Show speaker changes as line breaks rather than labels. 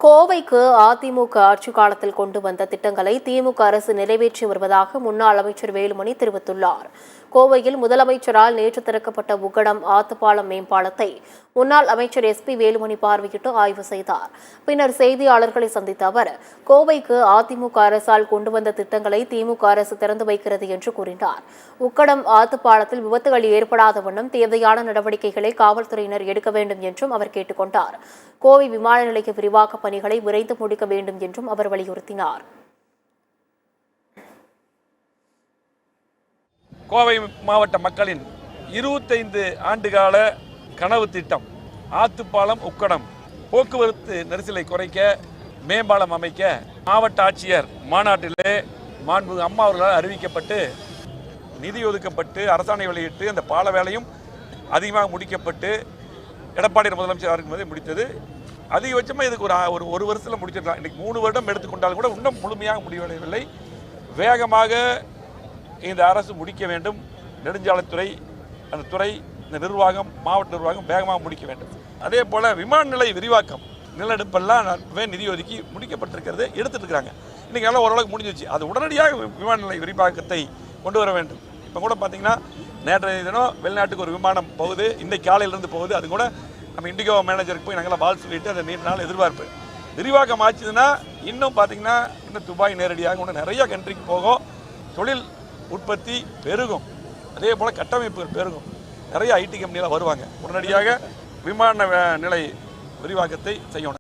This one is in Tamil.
கோவைக்கு அதிமுக ஆட்சி காலத்தில் கொண்டு வந்த திட்டங்களை திமுக அரசு நிறைவேற்றி வருவதாக முன்னாள் அமைச்சர் வேலுமணி தெரிவித்துள்ளார். கோவையில் முதலமைச்சரால் நேற்று திறக்கப்பட்ட உக்கடம் ஆத்துப்பாலம் மேம்பாலத்தை முன்னாள் அமைச்சர் SP வேலுமணி பார்வையிட்டு ஆய்வு செய்தார். பின்னர் செய்தியாளர்களை சந்தித்த அவர், கோவைக்கு அதிமுக அரசால் கொண்டு வந்த திட்டங்களை திமுக அரசு திறந்து வைக்கிறது என்று கூறினார். உக்கடம் ஆத்துப்பாலத்தில் விபத்துகள் ஏற்படாத வண்ணம் தேவையான நடவடிக்கைகளை காவல்துறையினர் எடுக்க வேண்டும் என்றும் அவர் கேட்டுக் கொண்டார். கோவை விமான நிலைய விரிவாக்க பணிகளை விரைந்து முடிக்க வேண்டும் என்றும் அவர் வலியுறுத்தினார்.
கோவை மாவட்ட மக்களின் 25 ஆண்டுகால கனவு திட்டம் ஆத்துப்பாலம் உக்கடம் போக்குவரத்து நெரிசலை குறைக்க மேம்பாலம் அமைக்க மாவட்ட ஆட்சியர் மாநாட்டிலே மாண்புமிகு அம்மா அவர்களால் அறிவிக்கப்பட்டு நிதி ஒதுக்கப்பட்டு அரசாணை வெளியிட்டு அந்த பால வேலையும் அதிகமாக முடிக்கப்பட்டு எடப்பாடி முதலமைச்சர் இருக்கும்போது முடித்தது. அதிகபட்சமாக இதுக்கு ஒரு வருஷத்தில் முடிச்சிடலாம். இன்றைக்கு 3 வருடம் எடுத்துக்கொண்டால் கூட இன்னும் முழுமையாக முடிவடையவில்லை. வேகமாக இந்த அரசு முடிக்க வேண்டும். நெடுஞ்சாலைத்துறை அந்த துறை இந்த நிர்வாகம் மாவட்ட நிர்வாகம் வேகமாக முடிக்க வேண்டும். அதே போல் விமான நிலைய விரிவாக்கம் நிலநடுப்பெல்லாம் நிதி ஒதுக்கி முடிக்கப்பட்டிருக்கிறது, எடுத்துட்டு இருக்கிறாங்க. இன்றைக்கி எல்லாம் ஓரளவுக்கு முடிஞ்சிச்சு. அது உடனடியாக விமான நிலைய விரிவாக்கத்தை கொண்டு வர வேண்டும். இப்போ கூட பார்த்தீங்கன்னா நேற்றைய தினம் வெளிநாட்டுக்கு ஒரு விமானம் போகுது, இன்றைக்கு காலையிலேருந்து போகுது. அது கூட நம்ம இண்டிகோ மேனேஜருக்கு போய் நாங்களாம் வாழ் சொல்லிட்டு அதை நீண்ட நாள் எதிர்பார்ப்பு விரிவாக்கம் ஆச்சுதுன்னா இன்னும் பார்த்தீங்கன்னா இன்னும் துபாய் நேரடியாக இன்னும் நிறைய கண்ட்ரிக்கு போகும். தொழில் உற்பத்தி பெருகும். அதே போல் கட்டமைப்புகள் பெருகும். நிறைய IT கம்பெனியெலாம் வருவாங்க. உடனடியாக விமான நிலை விரிவாக்கத்தை செய்யணும்.